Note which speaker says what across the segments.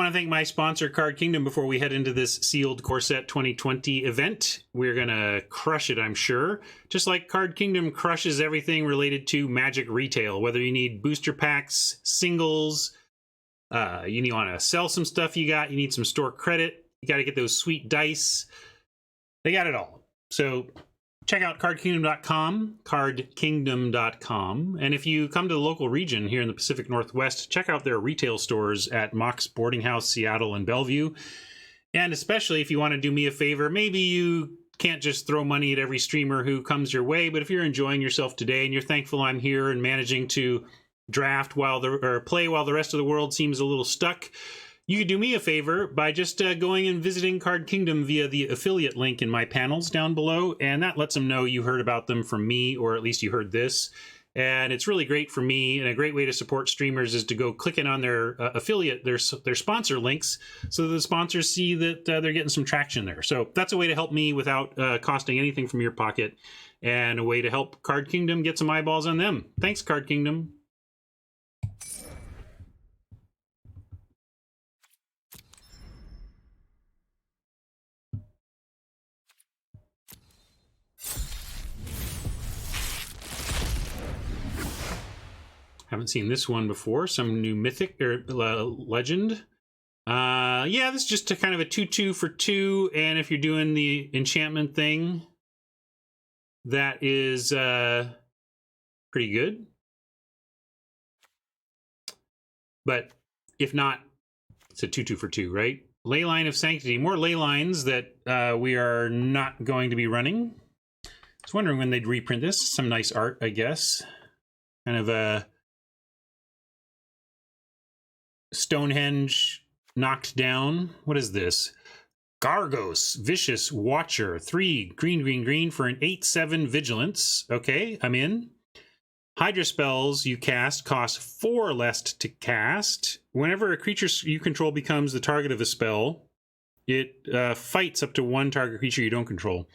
Speaker 1: want to thank my sponsor, Card Kingdom, before we head into this Sealed Core Set 2020 event. We're going to crush it, I'm sure. Just like Card Kingdom crushes everything related to Magic retail, whether you need booster packs, singles, you want to sell some stuff you need some store credit, you got to get those sweet dice. They got it all. So check out cardkingdom.com, cardkingdom.com. And if you come to the local region here in the Pacific Northwest, check out their retail stores at Mox Boarding House, Seattle, and Bellevue. And especially if you want to do me a favor, maybe you can't just throw money at every streamer who comes your way, but if you're enjoying yourself today and you're thankful I'm here and managing to draft or play while the rest of the world seems a little stuck, you could do me a favor by just going and visiting Card Kingdom via the affiliate link in my panels down below, and that lets them know you heard about them from me, or at least you heard this. And it's really great for me, and a great way to support streamers is to go clicking on their affiliate, their sponsor links, so that the sponsors see that they're getting some traction there. So that's a way to help me without costing anything from your pocket, and a way to help Card Kingdom get some eyeballs on them. Thanks, Card Kingdom. Haven't seen this one before. Some new mythic or legend. Yeah, this is just kind of a 2/2 for 2. And if you're doing the enchantment thing, that is pretty good. But if not, it's a 2/2 for 2, right? Leyline of Sanctity. More ley lines that we are not going to be running. I was wondering when they'd reprint this. Some nice art, I guess. Kind of a Stonehenge knocked down. What is this? Gargos, Vicious Watcher. 3 green for an 8/7 vigilance. Okay, I'm in. Hydra spells you cast cost 4 less to cast. Whenever a creature you control becomes the target of a spell, it fights up to 1 target creature you don't control.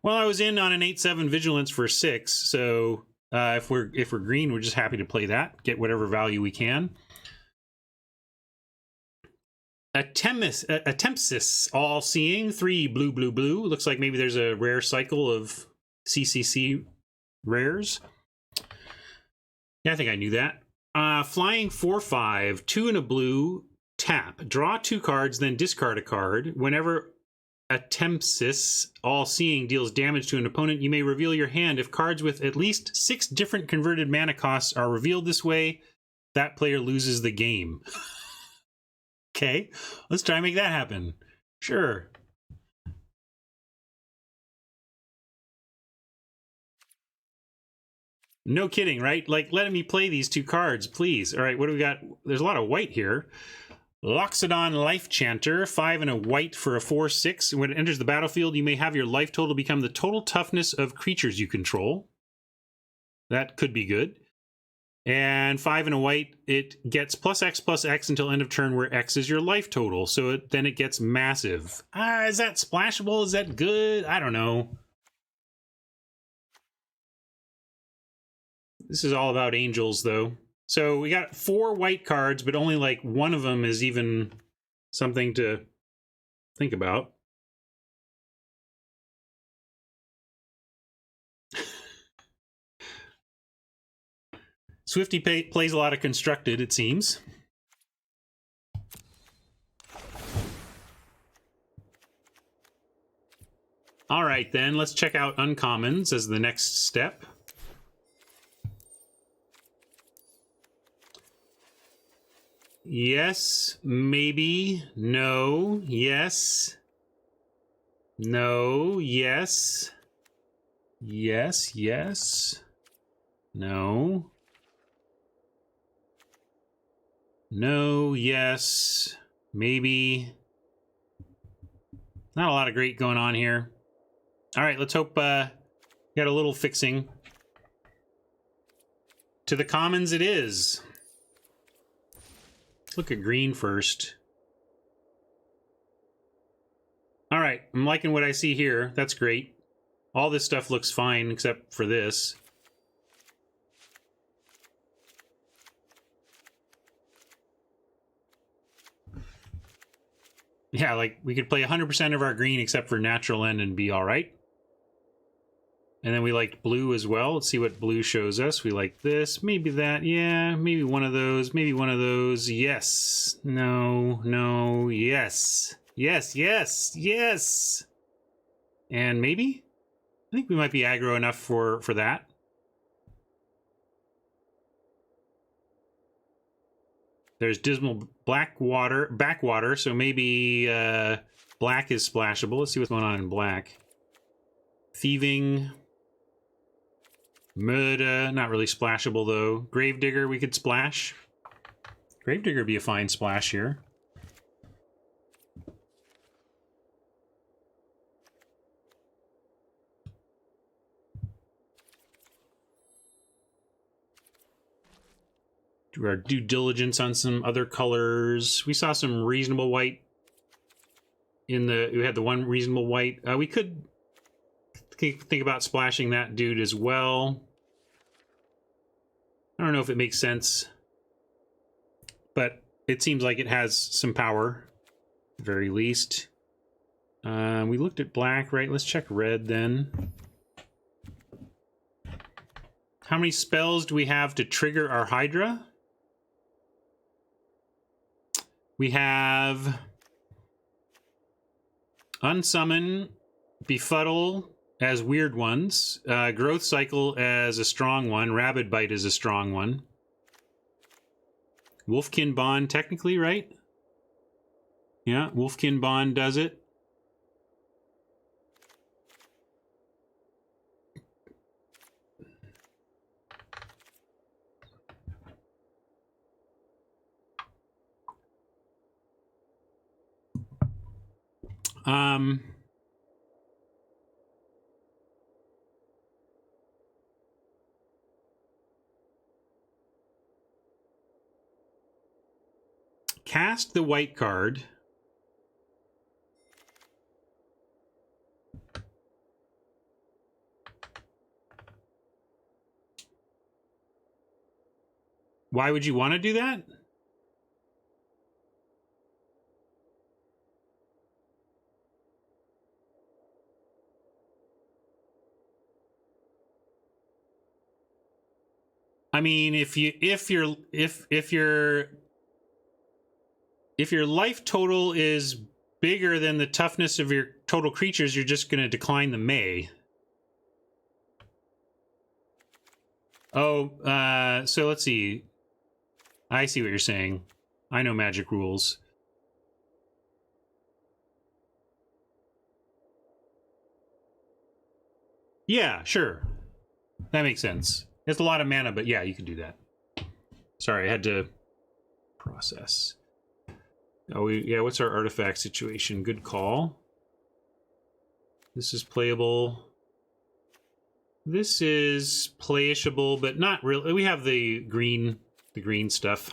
Speaker 1: Well, I was in on an 8/7 vigilance for 6, so if we're green, we're just happy to play that. Get whatever value we can. Tempsis, All-Seeing, 3 blue. Looks like maybe there's a rare cycle of CCC rares. Yeah, I think I knew that. Flying 4/5, 2 and a blue, tap. Draw 2 cards, then discard a card. Whenever a Tempsis, All-Seeing, deals damage to an opponent, you may reveal your hand. If cards with at least 6 different converted mana costs are revealed this way, that player loses the game. Okay, let's try and make that happen. Sure. No kidding, right? Like, letting me play these 2 cards, please. All right, what do we got? There's a lot of white here. Loxodon Life Chanter, 5 and a white for a 4/6. When it enters the battlefield, you may have your life total become the total toughness of creatures you control. That could be good. And 5 and a white, it gets +X until end of turn, where X is your life total. So then it gets massive. Is that splashable? Is that good? I don't know. This is all about angels, though. So we got 4 white cards, but only like 1 of them is even something to think about. Swifty plays a lot of Constructed, it seems. All right, then. Let's check out Uncommons as the next step. Yes, maybe, no, yes, no, yes, yes, no, no, yes, maybe. Not a lot of great going on here. All right, let's hope got a little fixing. To the commons it is. Let's look at green first. All right, I'm liking what I see here. That's great. All this stuff looks fine except for this. Yeah, like we could play 100% of our green except for natural end and be all right. And then we liked blue as well. Let's see what blue shows us. We like this, maybe that. Yeah, maybe one of those, maybe one of those. Yes, no, no, yes, yes, yes, yes. And maybe? I think we might be aggro enough for that. There's dismal backwater, so maybe black is splashable. Let's see what's going on in black. Thieving. Murder, not really splashable though. Gravedigger, we could splash. Gravedigger would be a fine splash here. Do our due diligence on some other colors. We saw some reasonable white in the... We had the one reasonable white. We could think about splashing that dude as well. I don't know if it makes sense, but it seems like it has some power, at the very least. We looked at black, right? Let's check red then. How many spells do we have to trigger our Hydra? We have Unsummon, Befuddle as weird ones, Growth Cycle as a strong one, Rabid Bite is a strong one. Wolfkin Bond, technically, right? Yeah, Wolfkin Bond does it. Cast the white card. Why would you want to do that? I mean, if your life total is bigger than the toughness of your total creatures, you're just going to decline the May. Oh, so let's see. I see what you're saying. I know Magic rules. Yeah, sure. That makes sense. It's a lot of mana, but yeah, you can do that. Sorry, I had to process. Oh, yeah, what's our artifact situation? Good call. This is playable. This is playishable, but not really. We have the green stuff.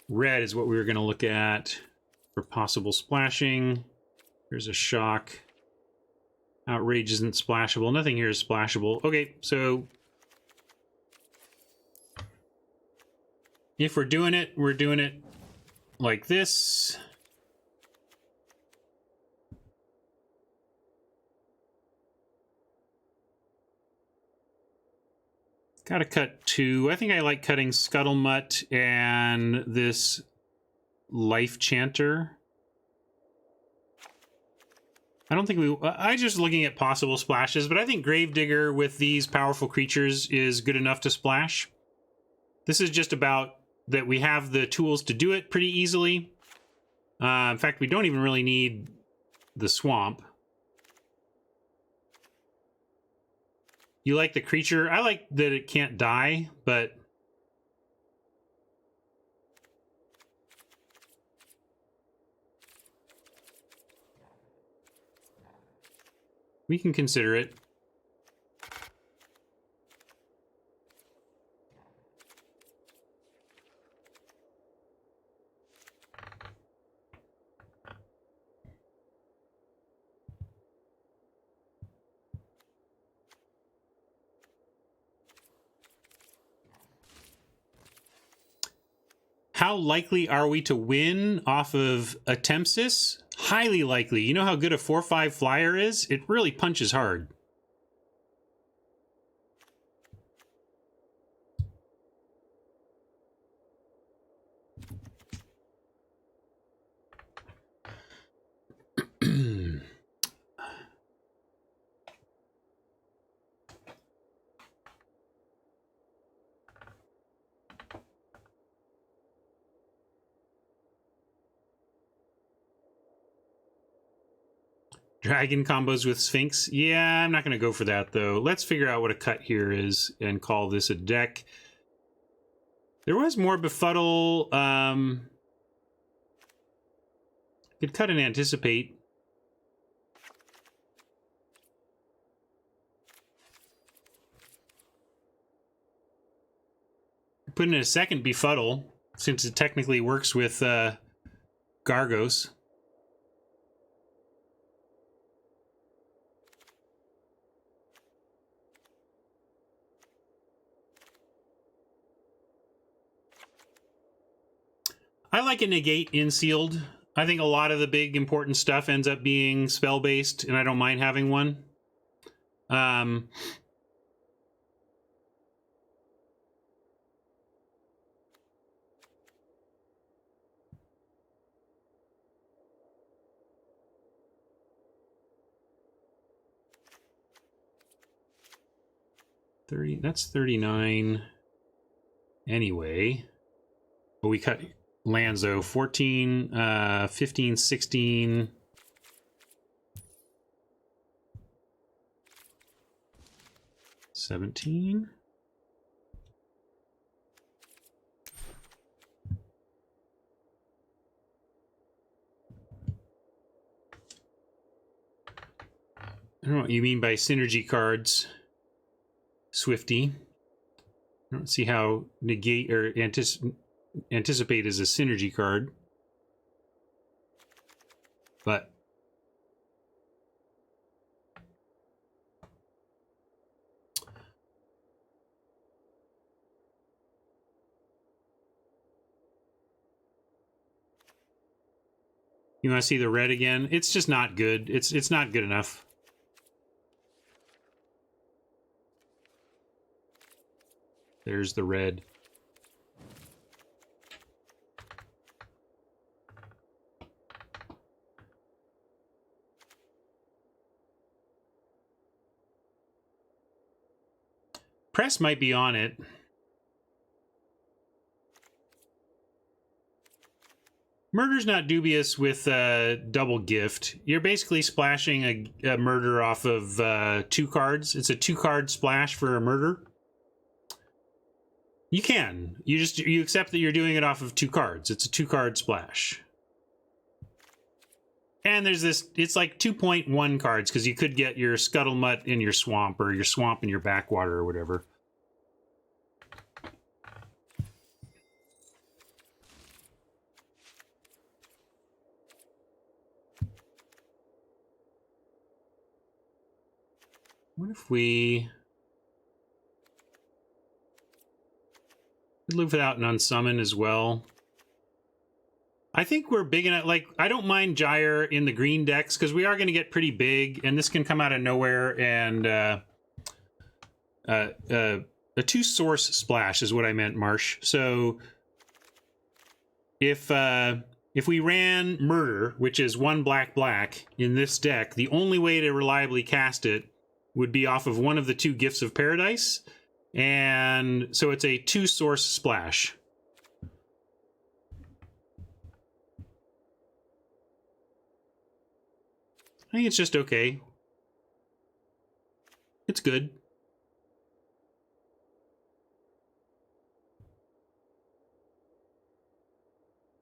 Speaker 1: Red is what we were going to look at for possible splashing. There's a shock. Outrage isn't splashable. Nothing here is splashable. Okay, so if we're doing it like this. Gotta cut two. I think I like cutting Scuttlemutt and this Life Chanter. I don't think we... I just looking at possible splashes, but I think Gravedigger with these powerful creatures is good enough to splash. This is just about that we have the tools to do it pretty easily. In fact, we don't even really need the swamp. You like the creature? I like that it can't die, but... we can consider it. How likely are we to win off of a Tempsis? Highly likely. You know how good a 4/5 flyer is? It really punches hard. Dragon combos with Sphinx? Yeah, I'm not going to go for that, though. Let's figure out what a cut here is and call this a deck. There was more Befuddle. Could cut and anticipate. Put in a second Befuddle, since it technically works with Gargos. I like a negate in sealed. I think a lot of the big important stuff ends up being spell based, and I don't mind having one. That's 39 anyway. But we cut Lanzo 14, 15, 16. $17. I don't know what you mean by synergy cards, Swifty. I don't see how negate or anticipate is a synergy card. But you want to see the red again? It's just not good. It's not good enough. There's the red. Press might be on it. Murder's not dubious with double gift. You're basically splashing a murder off of 2 cards. It's a 2-card splash for a murder. You can. You accept that you're doing it off of 2 cards. It's a 2-card splash. And there's this, it's like 2.1 cards, because you could get your Scuttlemutt in your swamp, or your swamp in your backwater, or whatever. What if we live without an unsummon as well? I think we're big enough. Like, I don't mind Gyre in the green decks, because we are going to get pretty big, and this can come out of nowhere, and a 2-source splash is what I meant, Marsh. So if we ran Murder, which is 1 black in this deck, the only way to reliably cast it would be off of one of the 2 Gifts of Paradise, and so it's a 2-source splash. I think it's just okay. It's good.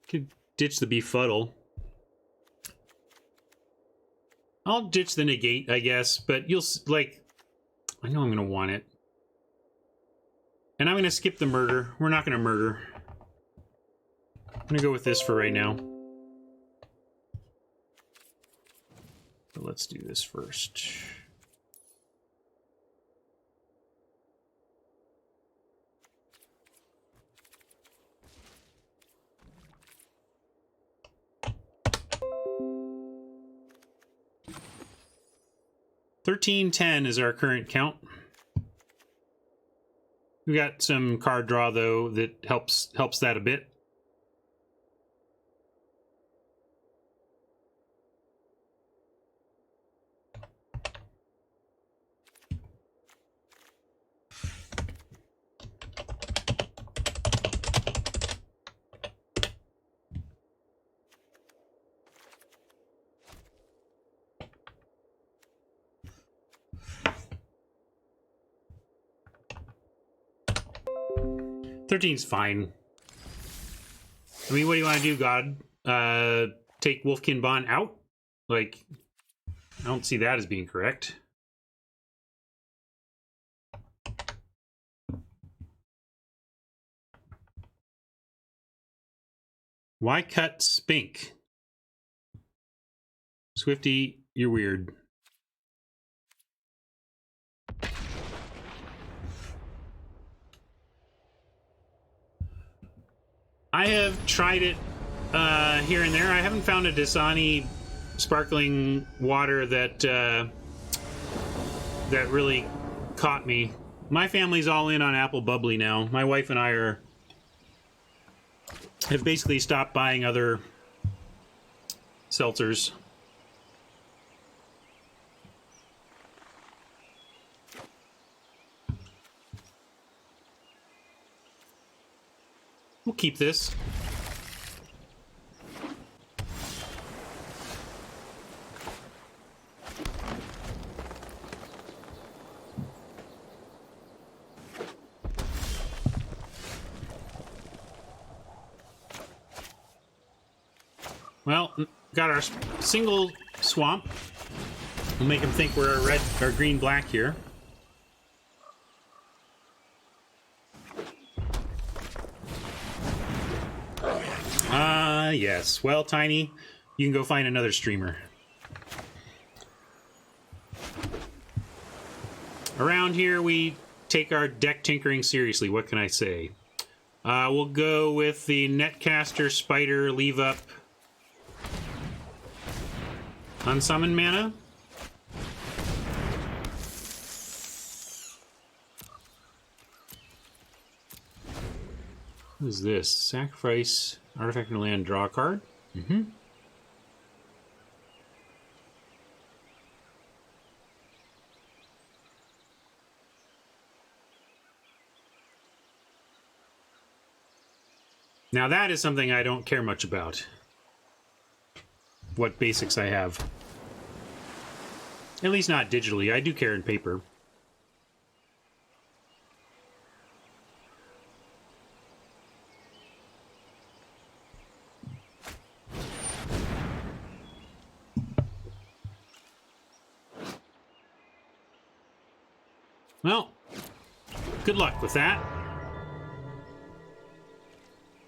Speaker 1: Could ditch the Befuddle. I'll ditch the negate, I guess, but you'll, like, I know I'm going to want it. And I'm going to skip the murder. We're not going to murder. I'm going to go with this for right now. But let's do this first. 1310 is our current count. We got some card draw though that helps that a bit. Thirteen's fine. I mean, what do you want to do, God? Take Wolfkin Bond out? Like, I don't see that as being correct. Why cut Spink? Swifty, you're weird. I have tried it here and there. I haven't found a Dasani sparkling water that that really caught me. My family's all in on apple bubbly now. My wife and I have basically stopped buying other seltzers. We'll keep this. Well, got our single swamp. We'll make them think we're a red or green black here. Yes. Well, Tiny, you can go find another streamer. Around here, we take our deck tinkering seriously. What can I say? We'll go with the Netcaster Spider leave up unsummon mana. What is this? Sacrifice artifact and land, draw a card. Now that is something I don't care much about. What basics I have. At least not digitally. I do care in paper. Well, good luck with that.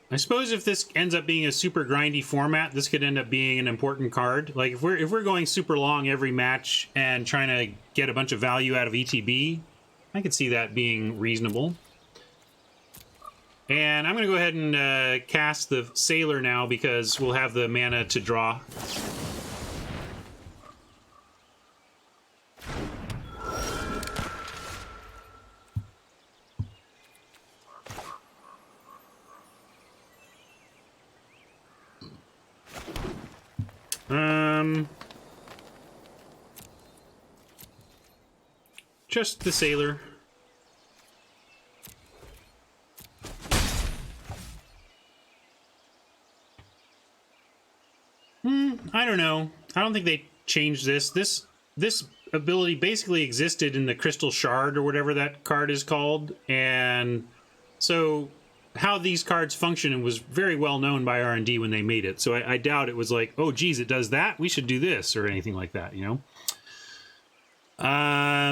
Speaker 1: I suppose if this ends up being a super grindy format, this could end up being an important card. Like if we're going super long every match and trying to get a bunch of value out of ETB, I could see that being reasonable. And I'm going to go ahead and cast the Sailor now because we'll have the mana to draw. Just the Sailor. I don't know. I don't think they changed this. This ability basically existed in the Crystal Shard or whatever that card is called, and so how these cards function was very well known by R&D when they made it. So I doubt it was like, oh geez, it does that, we should do this, or anything like that, you know?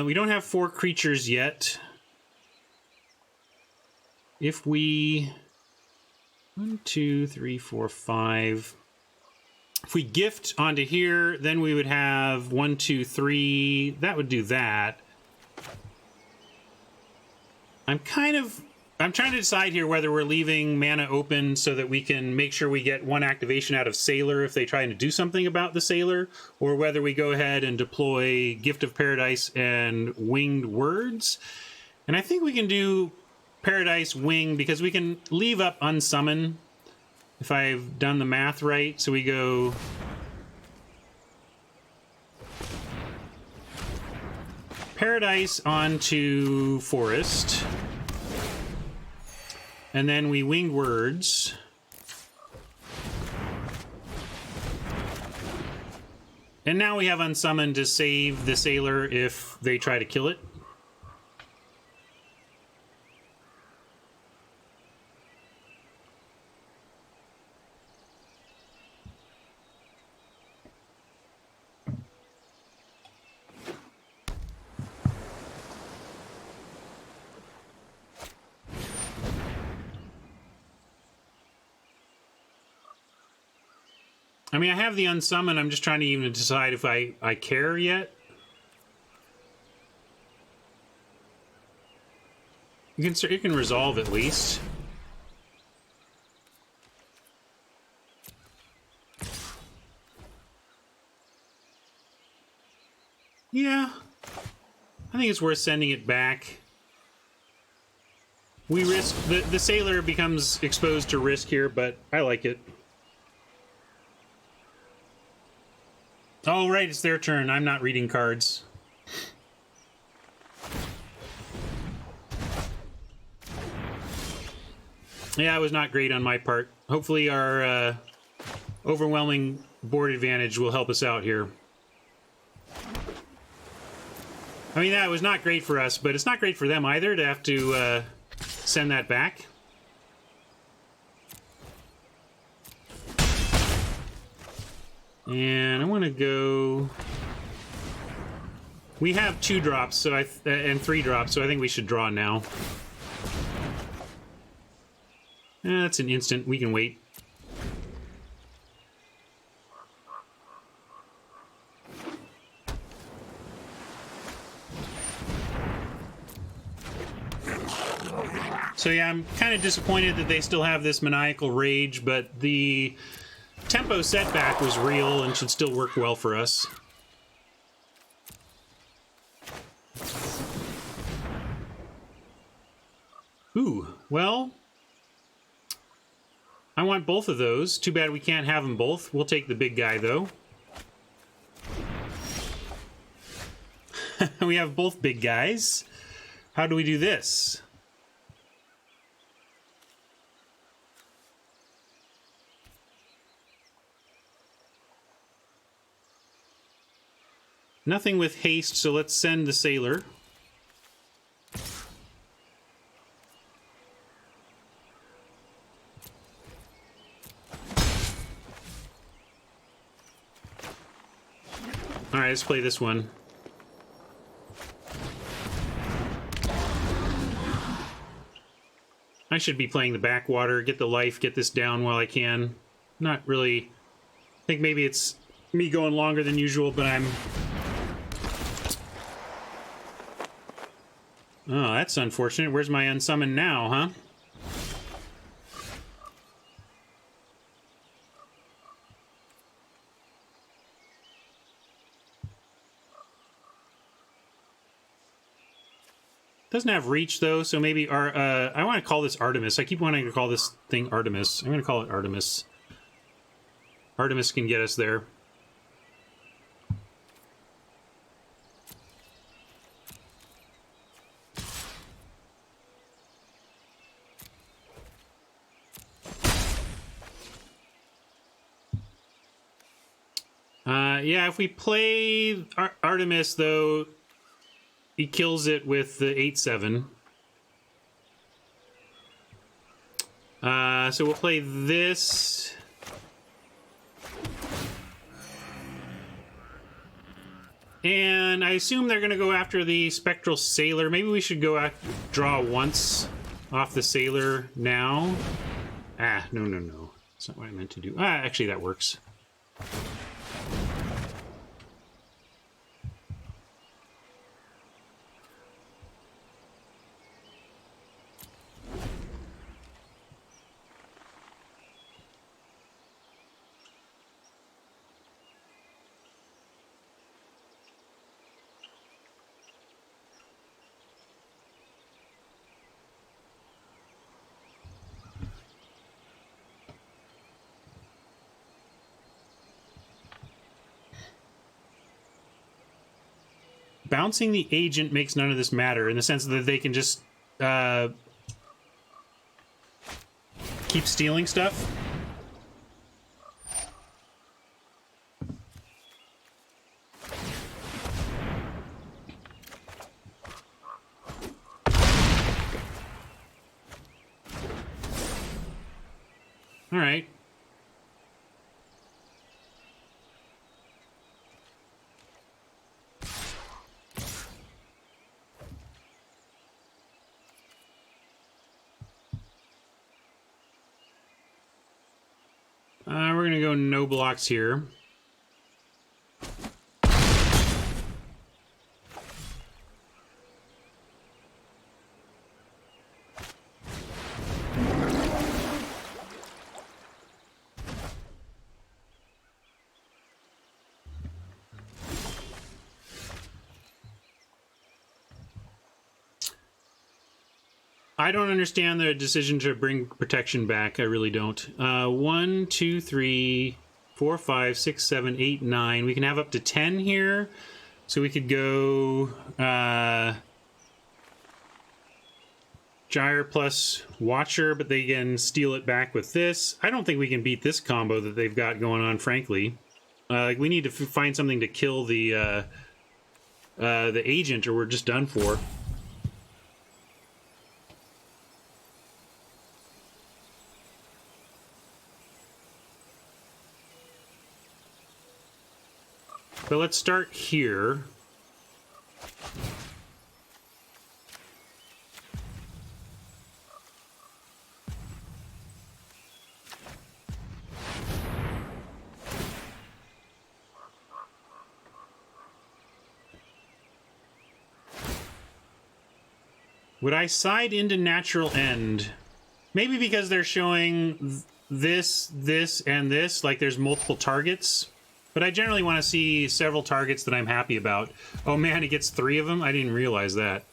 Speaker 1: We don't have 4 creatures yet. If we... 1, 2, 3, 4, 5... If we gift onto here, then we would have 1, 2, 3. That would do that. I'm kind of I'm trying to decide here whether we're leaving mana open so that we can make sure we get one activation out of Sailor if they try to do something about the Sailor, or whether we go ahead and deploy Gift of Paradise and Winged Words. And I think we can do Paradise Wing because we can leave up Unsummon if I've done the math right. So we go Paradise onto Forest. And then we Winged Words. And now we have Unsummon to save the Sailor if they try to kill it. I mean, I have the Unsummon. I'm just trying to even decide if I care yet. You can resolve at least. Yeah. I think it's worth sending it back. We risk... The Sailor becomes exposed to risk here, but I like it. Oh, right, it's their turn. I'm not reading cards. Yeah, it was not great on my part. Hopefully our overwhelming board advantage will help us out here. I mean, that was not great for us, but it's not great for them either to have to send that back. And I want to go... We have 2 drops so and 3 drops, so I think we should draw now. That's an instant. We can wait. So yeah, I'm kind of disappointed that they still have this Maniacal Rage, but the tempo setback was real and should still work well for us. Ooh, well, I want both of those. Too bad we can't have them both. We'll take the big guy, though. We have both big guys. How do we do this? Nothing with haste, so let's send the Sailor. Alright, let's play this one. I should be playing the backwater, get the life, get this down while I can. Not really... I think maybe it's me going longer than usual, but I'm... Oh, that's unfortunate. Where's my Unsummon now, huh? Doesn't have reach, though, so maybe our... I want to call this Artemis. I keep wanting to call this thing Artemis. I'm going to call it Artemis. Artemis can get us there. Yeah, if we play Artemis, though, he kills it with the 8/7. So we'll play this. And I assume they're going to go after the Spectral Sailor. Maybe we should go draw once off the Sailor now. Ah, no. That's not what I meant to do. Actually, that works. bouncing the agent makes none of this matter in the sense that they can just keep stealing stuff. All right. We're gonna go no blocks here. I don't understand the decision to bring protection back. I really don't. 1, 2, 3, 4, 5, 6, 7, 8, 9. We can have up to 10 here. So we could go Gyre plus Watcher, but they can steal it back with this. I don't think we can beat this combo that they've got going on, frankly. We need to find something to kill the agent, or we're just done for. So let's start here. Would I side into natural end? Maybe because they're showing this, this, and this, like there's multiple targets. But I generally want to see several targets that I'm happy about. Oh man, he gets 3 of them? I didn't realize that.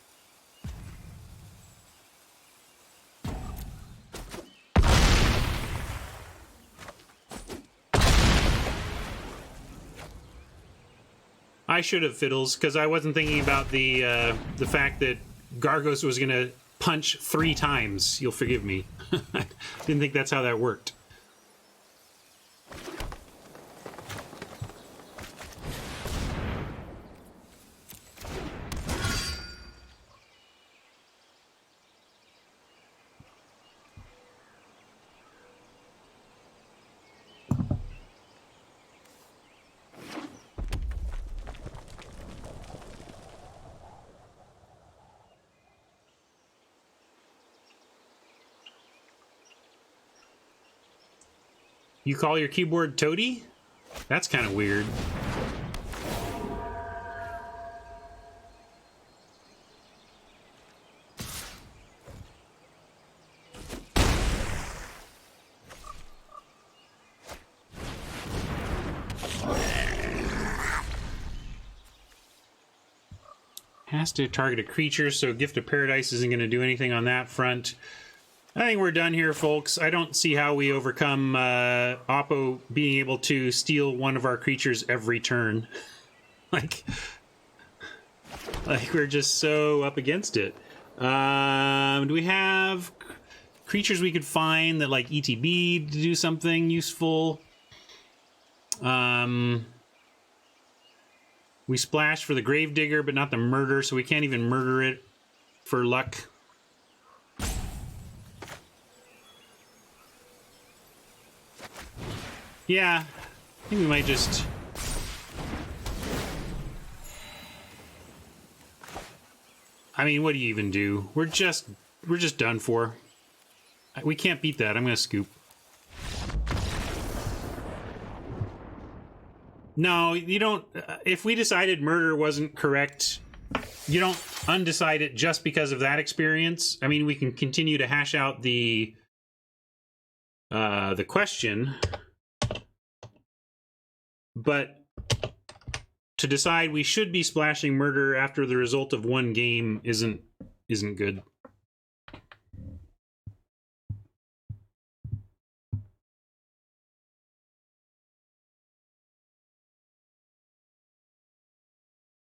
Speaker 1: I should have fiddles, because I wasn't thinking about the fact that Gargos was going to punch 3 times. You'll forgive me. I didn't think that's how that worked. You call your keyboard Toady? That's kind of weird. Has to target a creature, so Gift of Paradise isn't going to do anything on that front. I think we're done here, folks. I don't see how we overcome Oppo being able to steal one of our creatures every turn. like we're just so up against it. Do we have creatures we could find that like ETB to do something useful? We splashed for the Gravedigger, but not the Murder, so we can't even murder it for luck. Yeah, I think we might just... I mean, what do you even do? We're just done for. We can't beat that. I'm gonna scoop. No, you don't... if we decided Murder wasn't correct, you don't undecide it just because of that experience. I mean, we can continue to hash out the question... But to decide we should be splashing Murder after the result of one game isn't good.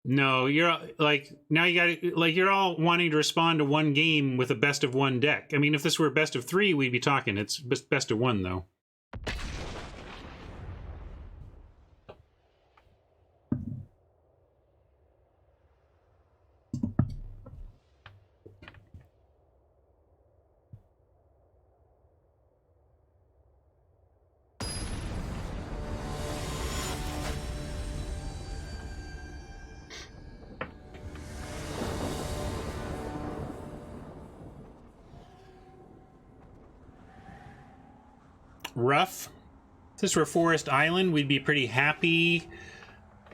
Speaker 1: No, you're like, now you got like, you're all wanting to respond to one game with a best of one deck. I mean, if this were best of three, we'd be talking. It's best of one, though. Rough. If this were Forest Island, we'd be pretty happy.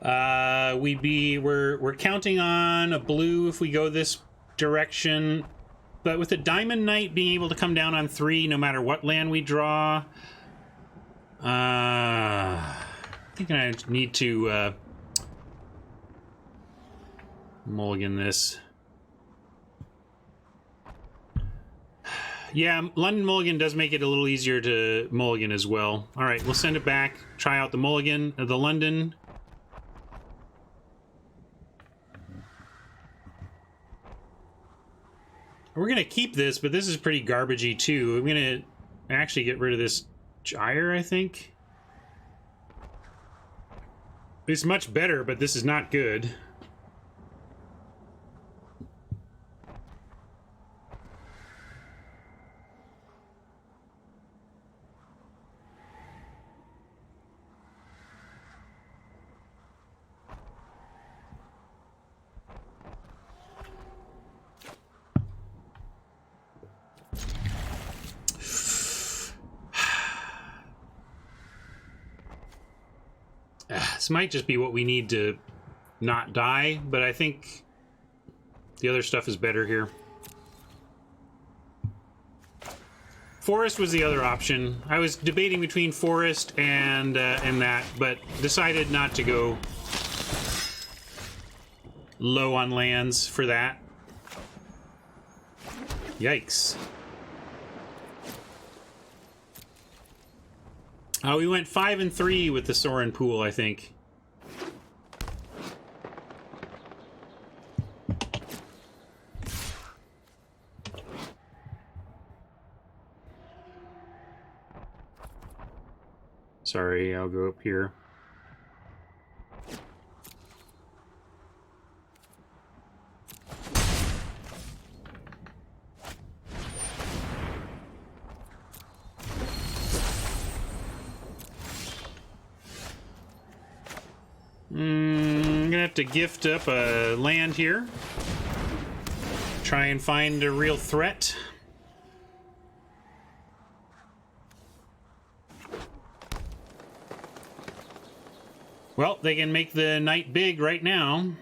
Speaker 1: We're counting on a blue if we go this direction, but with the Diamond Knight being able to come down on 3 no matter what land we draw, I think I need to mulligan this. Yeah, London Mulligan does make it a little easier to mulligan as well. All right, we'll send it back. Try out the mulligan, the London. We're going to keep this, but this is pretty garbagey too. I'm going to actually get rid of this Gyre, I think. It's much better, but this is not good. This might just be what we need to not die, but I think the other stuff is better here. Forest was the other option. I was debating between Forest and that, but decided not to go low on lands for that. Yikes. We went 5 and 3 with the Sorin pool, I think. Sorry, I'll go up here. I'm gonna have to gift up a land here. Try and find a real threat. Well, they can make the knight big right now.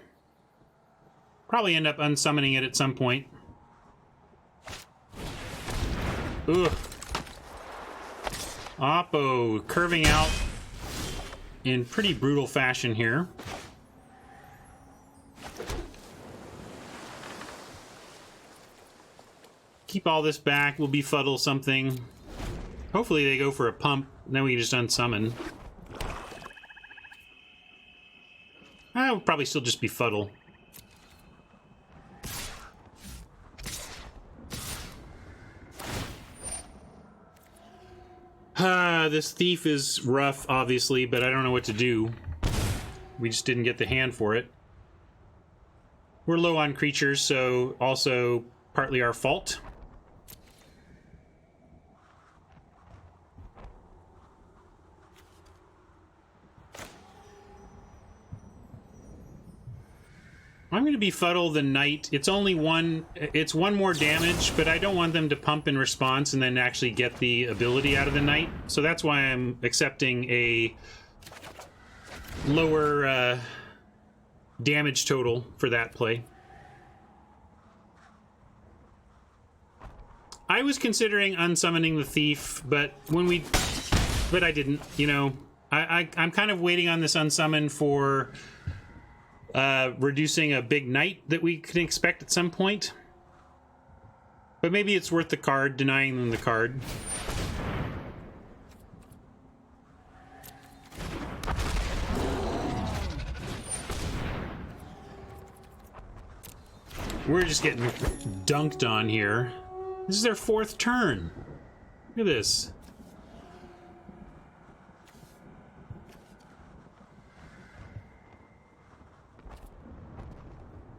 Speaker 1: Probably end up unsummoning it at some point. Ugh. Oppo curving out in pretty brutal fashion here. Keep all this back. We'll befuddle something. Hopefully they go for a pump, and then we can just unsummon. We'll probably still just befuddle. This thief is rough, obviously, but I don't know what to do. We just didn't get the hand for it. We're low on creatures, so also partly our fault. I'm going to befuddle the knight. It's only one, it's one more damage, but I don't want them to pump in response and then actually get the ability out of the knight. So that's why I'm accepting a lower damage total for that play. I was considering unsummoning the thief, but I didn't, you know. I'm kind of waiting on this unsummon for reducing a big knight that we can expect at some point. But maybe it's worth the card, denying them the card. We're just getting dunked on here. This is their 4th turn. Look at this.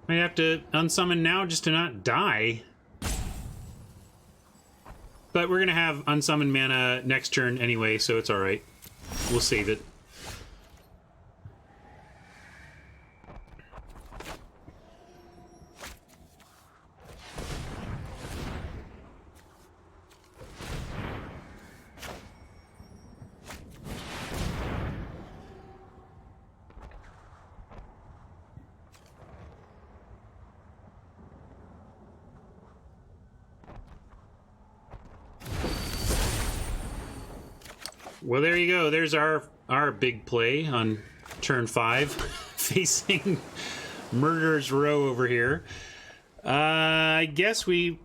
Speaker 1: I have to unsummon now just to not die. But we're going to have unsummon mana next turn anyway, so it's alright. We'll save it. Well, there you go. There's our big play on turn 5, facing Murderer's Row over here. I guess we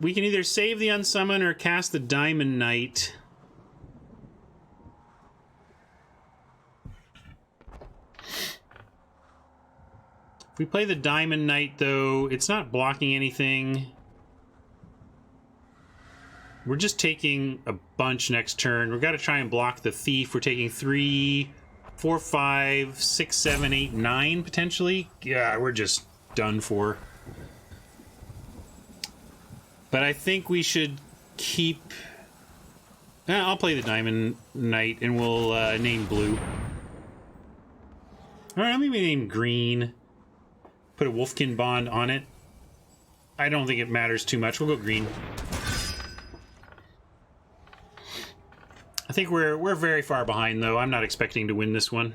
Speaker 1: can either save the Unsummon or cast the Diamond Knight. If we play the Diamond Knight, though, it's not blocking anything. We're just taking a bunch next turn. We've got to try and block the Thief. We're taking 3, 4, 5, 6, 7, 8, 9, potentially. Yeah, we're just done for. But I think we should keep... I'll play the Diamond Knight, and we'll name blue. Alright, maybe name green. Put a Wolfkin Bond on it. I don't think it matters too much. We'll go green. I think we're very far behind, though. I'm not expecting to win this one.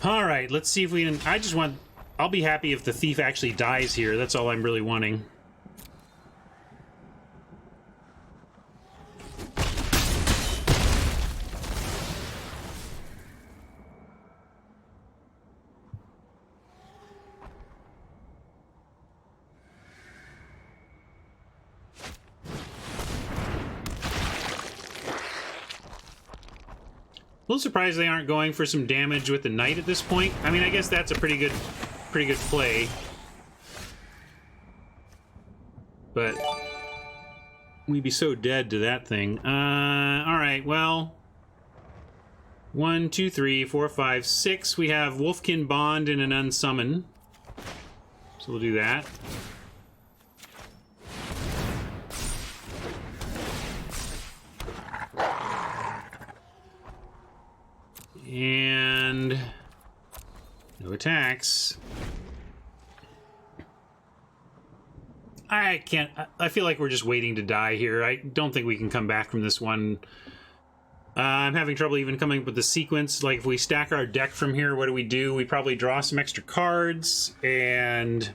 Speaker 1: Alright, let's see if we can... I'll be happy if the Thief actually dies here. That's all I'm really wanting. A little surprised they aren't going for some damage with the Knight at this point. I mean, I guess that's a pretty good play. But we'd be so dead to that thing. Alright, well... 1, 2, 3, 4, 5, 6. We have Wolfkin Bond and an Unsummon. So we'll do that. And no attacks. I can't... I feel like we're just waiting to die here. I don't think we can come back from this one. I'm having trouble even coming up with the sequence. Like, if we stack our deck from here, what do? We probably draw some extra cards and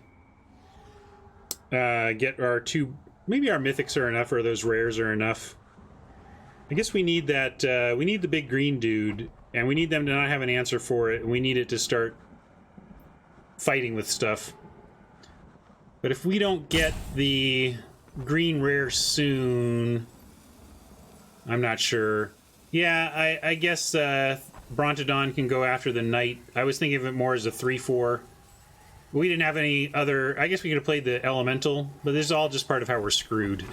Speaker 1: get our 2... Maybe our mythics are enough, or those rares are enough. I guess we need that... we need the big green dude. And we need them to not have an answer for it, and we need it to start fighting with stuff. But if we don't get the green rare soon... I'm not sure. Yeah, I guess Brontodon can go after the Knight. I was thinking of it more as a 3-4. We didn't have any other... I guess we could have played the Elemental, but this is all just part of how we're screwed.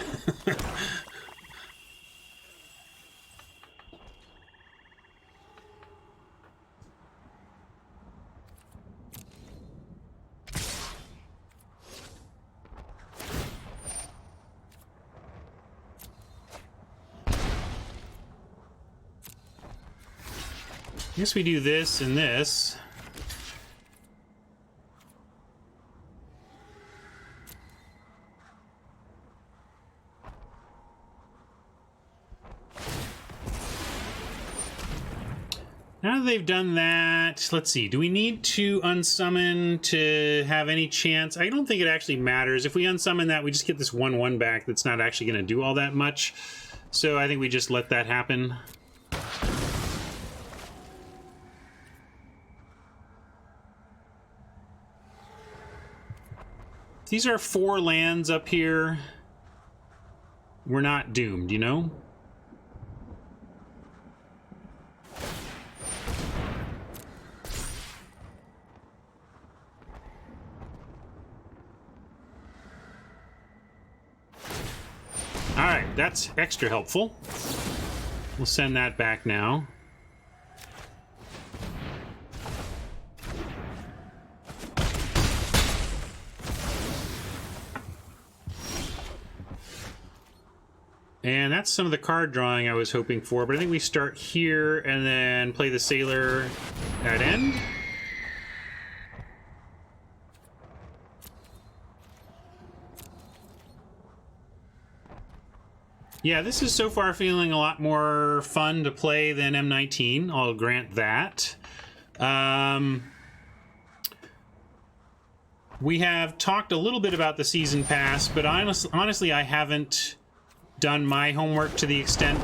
Speaker 1: guess we do this and this. Now that they've done that, let's see. Do we need to unsummon to have any chance? I don't think it actually matters. If we unsummon that, we just get this 1/1 back that's not actually going to do all that much. So I think we just let that happen. These are 4 lands up here. We're not doomed, you know? Alright, that's extra helpful. We'll send that back now. And that's some of the card drawing I was hoping for, but I think we start here and then play the Sailor at end. Yeah, this is so far feeling a lot more fun to play than M19. I'll grant that. We have talked a little bit about the Season Pass, but honestly, I haven't done my homework to the extent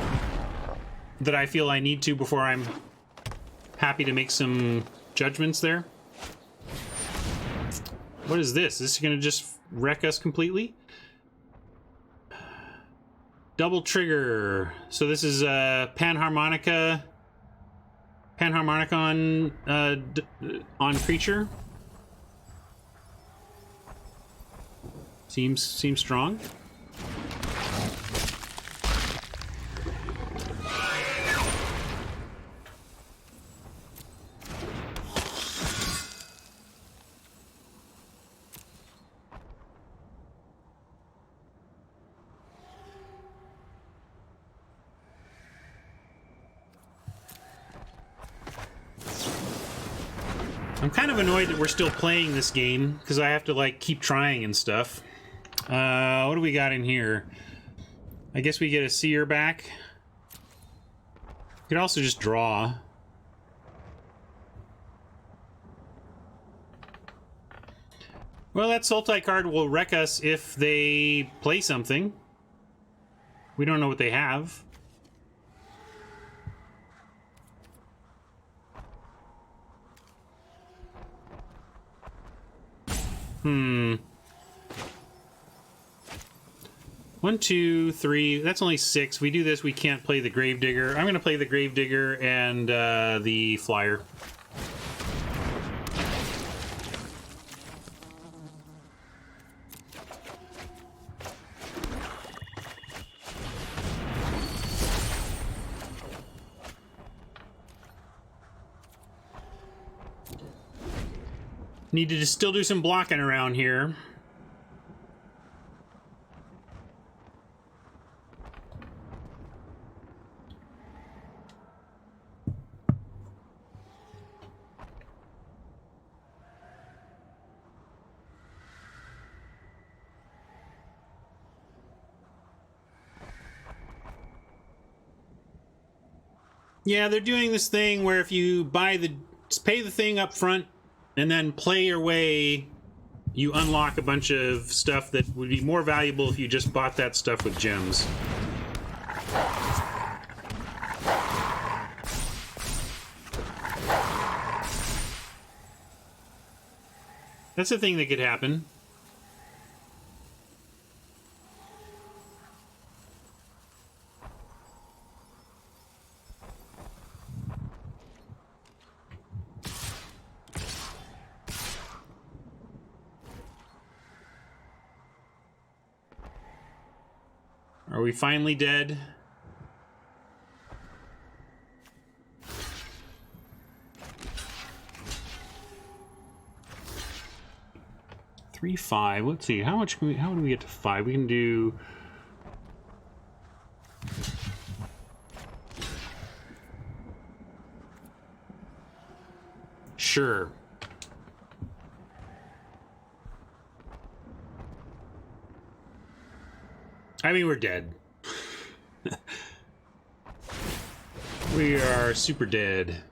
Speaker 1: that I feel I need to before I'm happy to make some judgments there. What is this? Is this going to just wreck us completely? Double trigger. So this is Panharmonica on creature. Seems strong. I'm kind of annoyed that we're still playing this game because I have to like keep trying and stuff. What do we got in here? I guess we get a Seer back. We could also just draw. Well, that Sultai card will wreck us if they play something. We don't know what they have. One, two, three. That's only 6. We do this, we can't play the Gravedigger. I'm going to play the Gravedigger and the Flyer. Need to still do some blocking around here. Yeah, they're doing this thing where if you pay the thing up front and then play your way, you unlock a bunch of stuff that would be more valuable if you just bought that stuff with gems. That's a thing that could happen. Are we finally dead? Three, 5. Let's see. How much? How do we get to 5? We can do. sure. I mean, we're dead. We are super dead.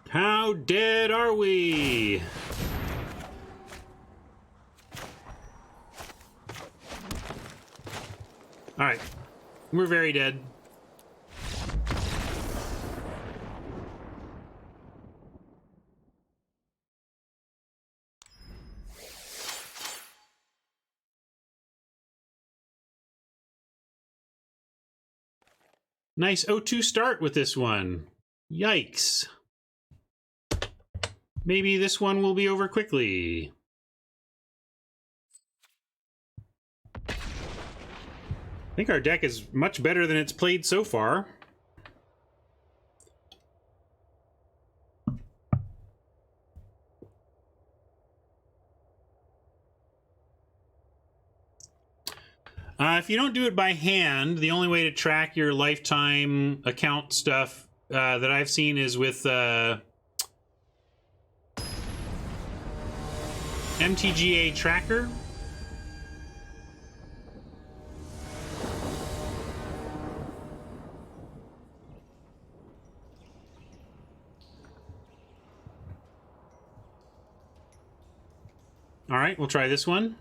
Speaker 1: How dead are we? All right, we're very dead. Nice 0-2 start with this one. Yikes. Maybe this one will be over quickly. I think our deck is much better than it's played so far. If you don't do it by hand, the only way to track your lifetime account stuff that I've seen is with MTGA tracker. All right, we'll try this one.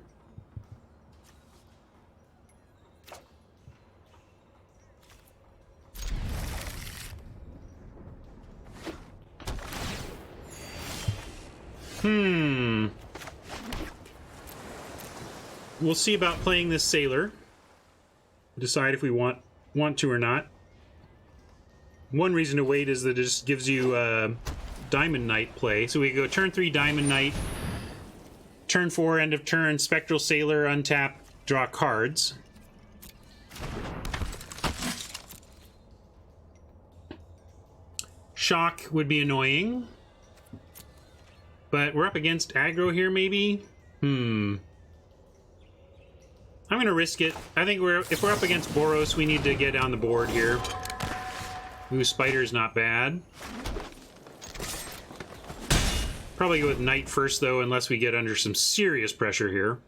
Speaker 1: We'll see about playing this sailor. Decide if we want to or not. One reason to wait is that it just gives you Diamond Knight play. So we go turn 3 Diamond Knight, turn 4 end of turn Spectral Sailor, untap, draw cards. Shock would be annoying. But we're up against aggro here, maybe? I'm gonna risk it. I think if we're up against Boros, we need to get on the board here. Ooh, Spider's not bad. Probably go with Knight first, though, unless we get under some serious pressure here.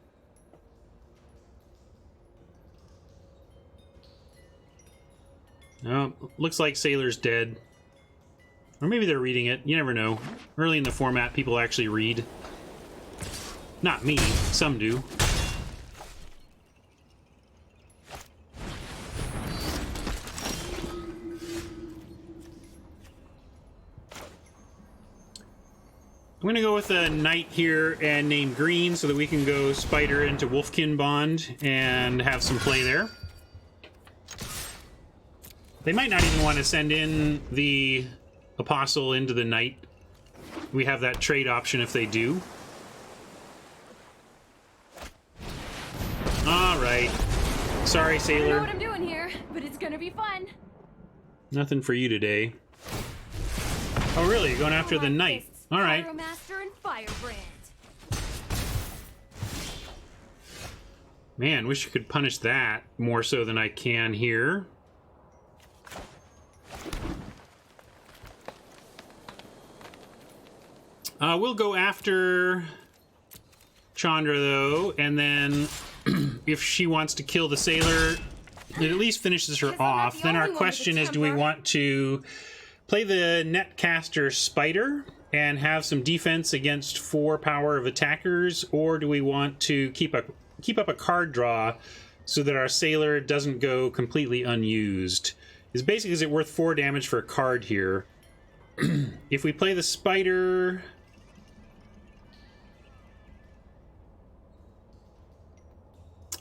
Speaker 1: Oh, looks like Sailor's dead. Or maybe they're reading it. You never know. Early in the format, people actually read. Not me. Some do. I'm going to go with a Knight here and name green so that we can go Spider into Wolfkin Bond and have some play there. They might not even want to send in the Apostle into the Knight. We have that trade option if they do. All right. Sorry, Sailor.
Speaker 2: I don't know what I'm doing here, but it's going to be fun.
Speaker 1: Nothing for you today. Oh, really? You're going after the Knight. All right.
Speaker 2: Pyromaster and Firebrand.
Speaker 1: Man, wish I could punish that more so than I can here. We'll go after Chandra, though, and then if she wants to kill the Sailor, it at least finishes her off. Then our question is, do we want to play the Netcaster Spider and have some defense against 4 power of attackers, or do we want to keep up a card draw so that our Sailor doesn't go completely unused? Is basically, is it worth 4 damage for a card here? If we play the Spider,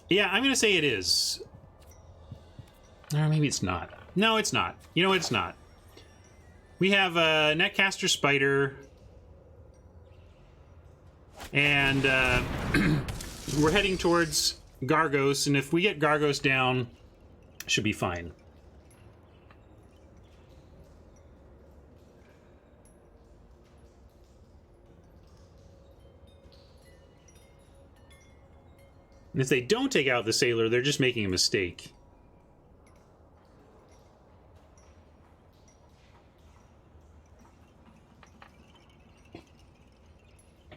Speaker 1: yeah, I'm gonna say it is. Or maybe it's not. No, it's not. You know, it's not. We have a Netcaster Spider. And we're heading towards Gargos, and if we get Gargos down, should be fine. And if they don't take out the sailor, they're just making a mistake.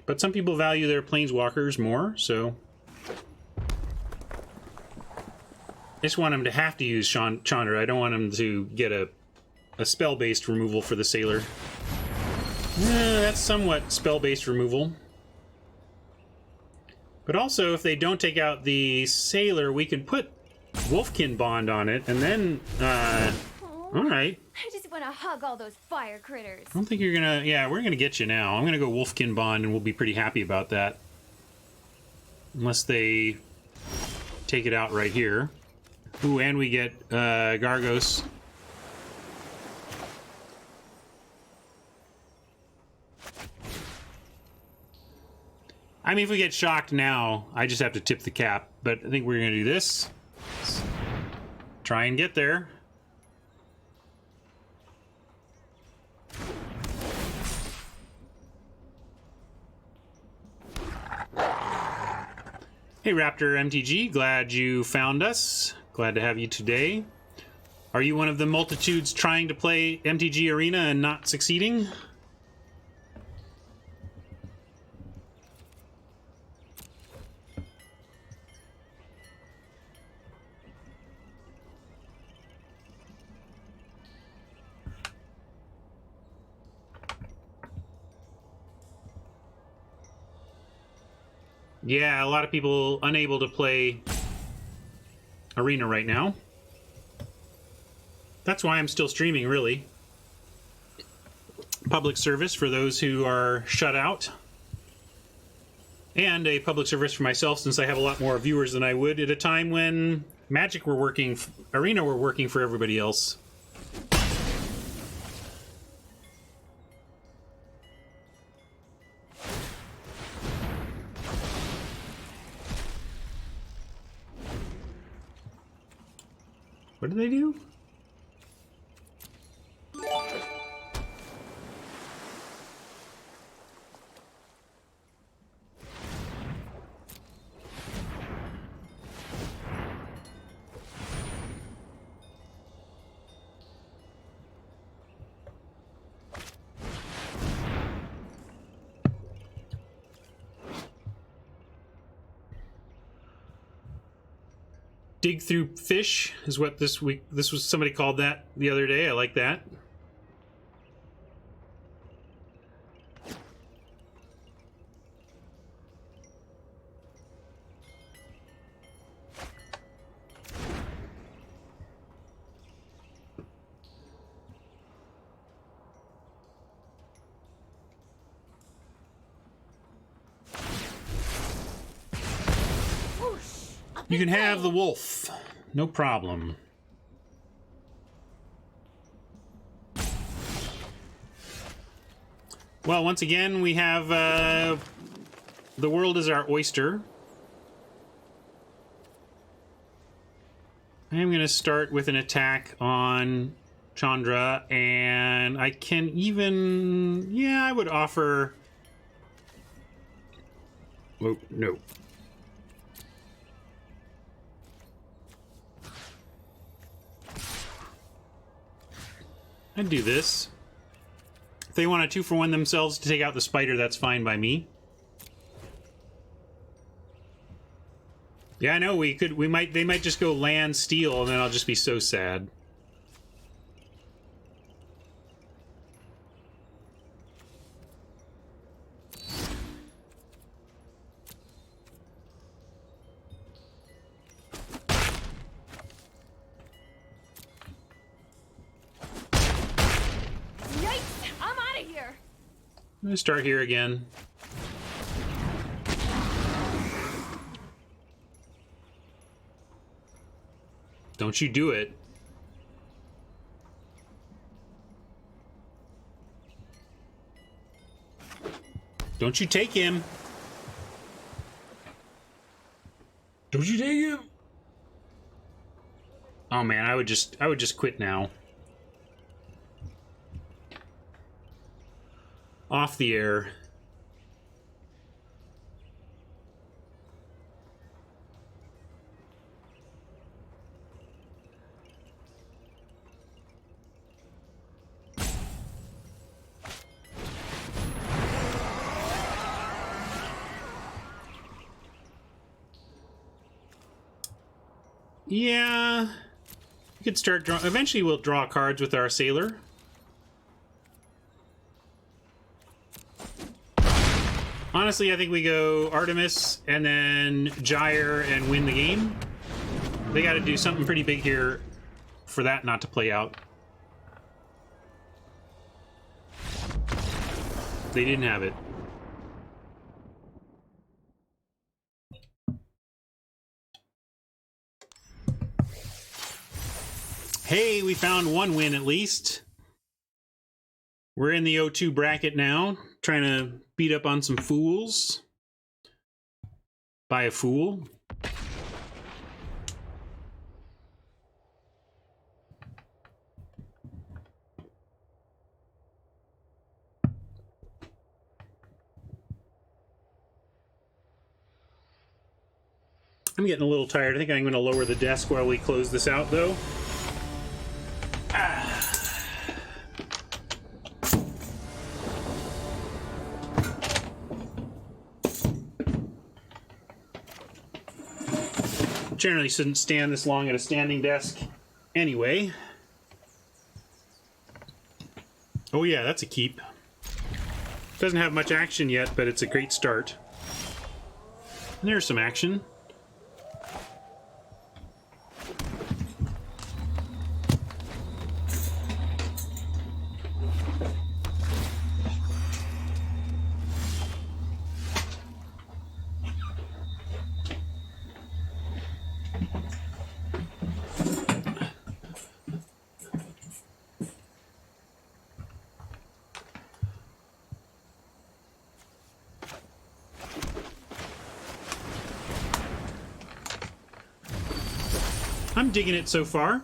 Speaker 1: But some people value their planeswalkers more, so... I just want him to have to use Chandra. I don't want him to get a spell-based removal for the sailor. That's somewhat spell-based removal. But also, if they don't take out the sailor, we can put Wolfkin Bond on it, and then, alright.
Speaker 2: I just want to hug all those fire critters.
Speaker 1: I don't think you're gonna... Yeah, we're gonna get you now. I'm gonna go Wolfkin Bond, and we'll be pretty happy about that. Unless they take it out right here. Ooh, and we get Gargos. I mean, if we get shocked now, I just have to tip the cap. But I think we're going to do this. Try and get there. Hey, Raptor MTG. Glad you found us. Glad to have you today. Are you one of the multitudes trying to play MTG Arena and not succeeding? Yeah, a lot of people unable to play Arena right now. That's why I'm still streaming, really. Public service for those who are shut out. And a public service for myself, since I have a lot more viewers than I would at a time when Magic were working, Arena were working for everybody else. What did they do? Dig through fish is what this was, somebody called that the other day. I like that. You can have the wolf. No problem. Well, once again, we have the world is our oyster. I am going to start with an attack on Chandra, and I can even... Yeah, I would offer... Oh, no. I'd do this. If they want a 2-for-1 themselves to take out the spider, that's fine by me. Yeah, I know, they might just go land, steal, and then I'll just be so sad. I'm gonna start here again. Don't you do it. Don't you take him. Don't you take it? Oh man, I would just quit now. Off the air. Yeah, we could start drawing. Eventually, we'll draw cards with our sailor. Honestly, I think we go Artemis and then Gyre and win the game. They got to do something pretty big here for that not to play out. They didn't have it. Hey, we found one win at least. We're in the O2 bracket now, trying to beat up on some fools. By a fool. I'm getting a little tired. I think I'm going to lower the desk while we close this out, though. Generally shouldn't stand this long at a standing desk anyway. Oh yeah, that's a keep. Doesn't have much action yet, but it's a great start. And there's some action. I'm digging it so far.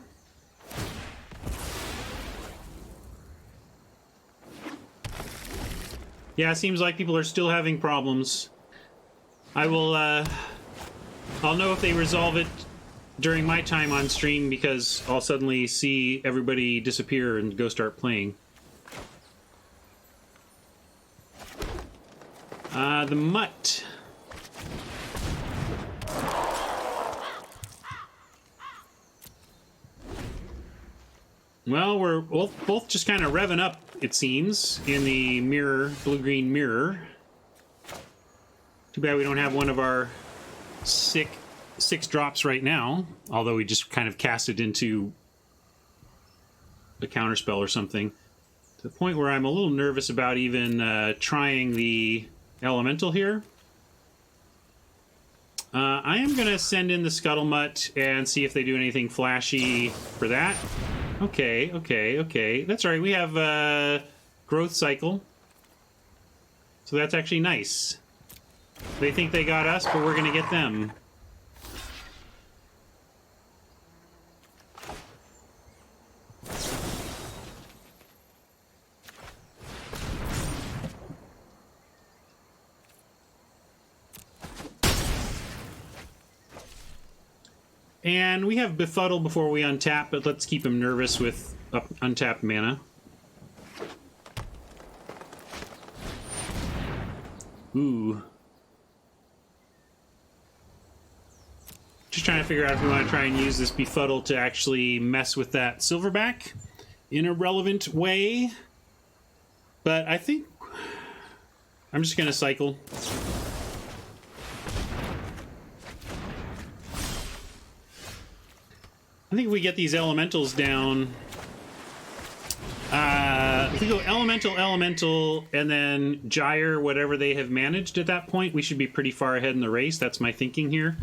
Speaker 1: Yeah, it seems like people are still having problems. I will, I'll know if they resolve it during my time on stream, because I'll suddenly see everybody disappear and go start playing. The mutt. Well, we're both just kind of revving up, it seems, in the mirror, blue-green mirror. Too bad we don't have one of our six drops right now, although we just kind of cast it into a counterspell or something. To the point where I'm a little nervous about even trying the elemental here. I am going to send in the Scuttlemutt and see if they do anything flashy for that. Okay. That's all right. We have growth cycle. So that's actually nice. They think they got us, but we're going to get them. And we have Befuddle before we untap, but let's keep him nervous with untapped mana. Ooh. Just trying to figure out if we want to try and use this Befuddle to actually mess with that Silverback in a relevant way. But I think I'm just going to cycle. I think if we get these elementals down, if we go elemental, and then Gyre, whatever they have managed at that point, we should be pretty far ahead in the race. That's my thinking here.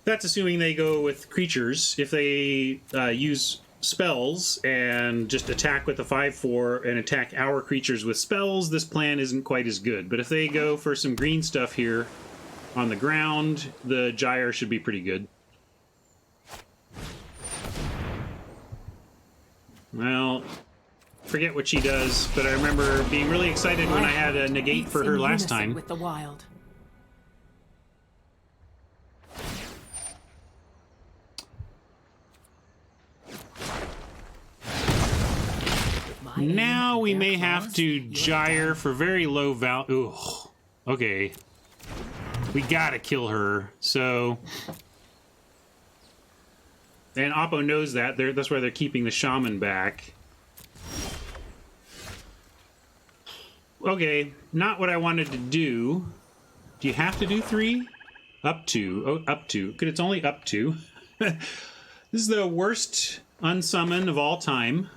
Speaker 1: That's assuming they go with creatures. If they use spells and just attack with a 5/4 and attack our creatures with spells, this plan isn't quite as good. But if they go for some green stuff here, on the ground, the gyre should be pretty good. Well, forget what she does, but I remember being really excited when I had a negate for her last time.
Speaker 3: With the wild.
Speaker 1: Now we may have to gyre for very low value. Okay. We gotta kill her, so... And Oppo knows that. That's why they're keeping the shaman back. Okay, not what I wanted to do. Do you have to do 3? Up to. Oh, up to. Good, it's only up to. This is the worst unsummon of all time.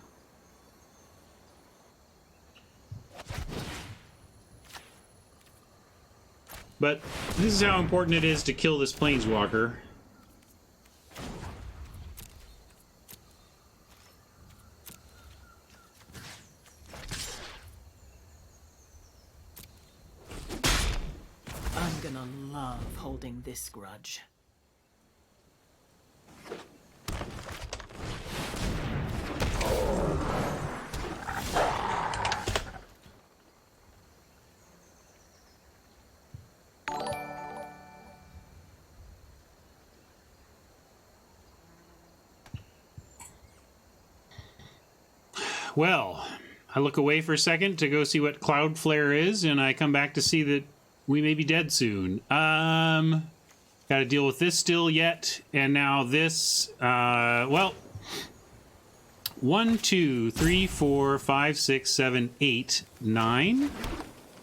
Speaker 1: But this is how important it is to kill this planeswalker.
Speaker 3: I'm gonna love holding this grudge.
Speaker 1: Well, I look away for a second to go see what Cloudflare is, and I come back to see that we may be dead soon. Gotta deal with this still yet, and now this, well, 1, 2, 3, 4, 5, 6, 7, 8, 9.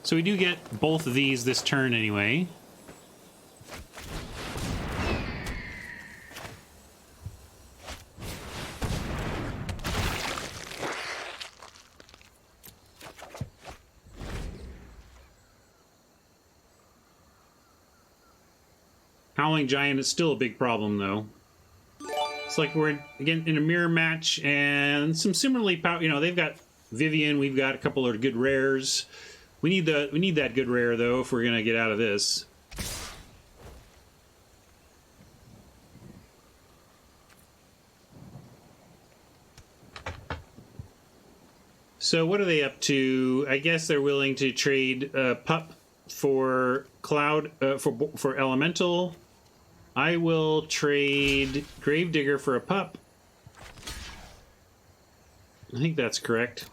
Speaker 1: So we do get both of these this turn anyway. Howling Giant is still a big problem, though. It's like we're, again, in a mirror match, and some similarly, you know, they've got Vivian, we've got a couple of good rares. We need that good rare, though, if we're going to get out of this. So what are they up to? I guess they're willing to trade Pup for Cloud, for Elemental. I will trade Gravedigger for a Pup. I think that's correct.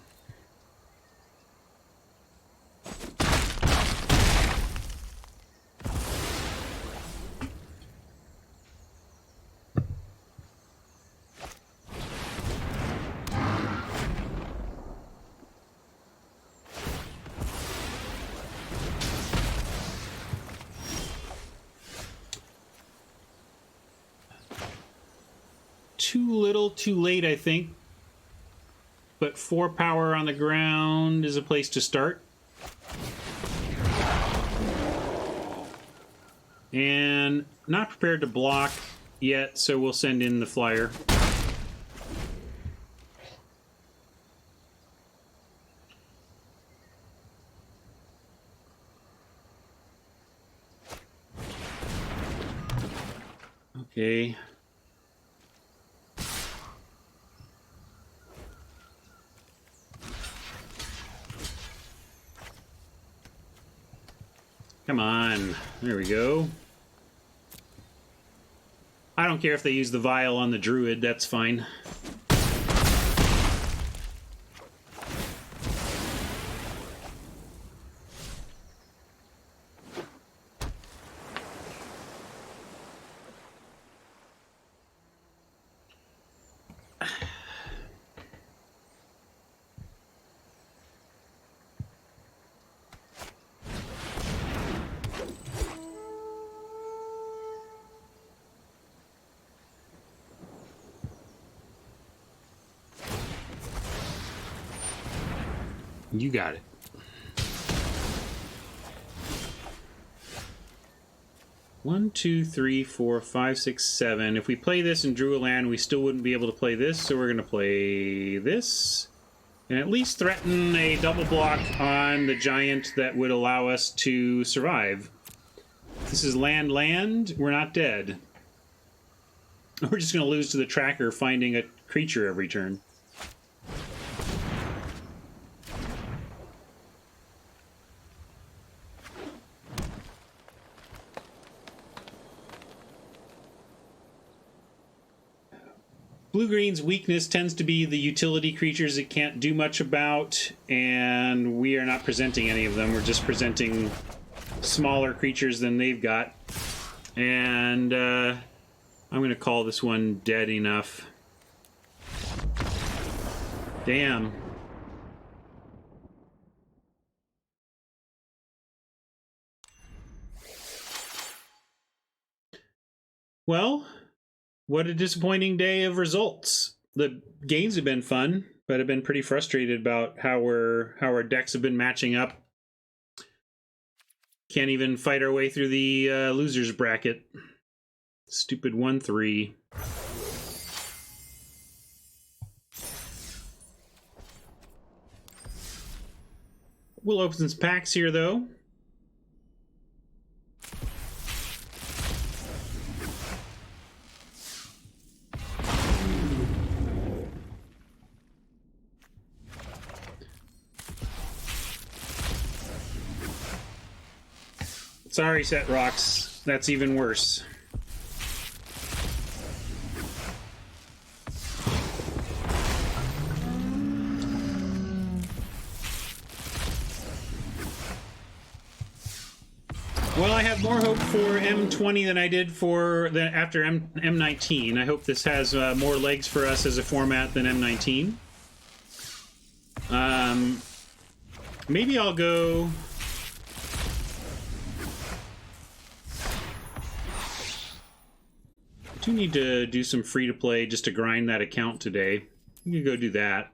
Speaker 1: Too little, too late, I think. But 4 power on the ground is a place to start. And not prepared to block yet, so we'll send in the flyer. Okay. Come on. There we go. I don't care if they use the vial on the druid, that's fine. You got it. One, two, three, four, five, six, seven. If we play this and drew a land, we still wouldn't be able to play this, so we're going to play this. And at least threaten a double block on the giant that would allow us to survive. This is land. We're not dead. We're just going to lose to the tracker finding a creature every turn. Blue-green's weakness tends to be the utility creatures it can't do much about, and we are not presenting any of them. We're just presenting smaller creatures than they've got. And I'm going to call this one dead enough. Damn. Well, what a disappointing day of results. The games have been fun, but I've been pretty frustrated about how our decks have been matching up. Can't even fight our way through the losers bracket. Stupid 1-3. We'll open some packs here, though. Sorry, Set Rocks. That's even worse. Well, I have more hope for M20 than I did for after M19. I hope this has more legs for us as a format than M19. Maybe I'll go... I do need to do some free-to-play just to grind that account today. You can go do that.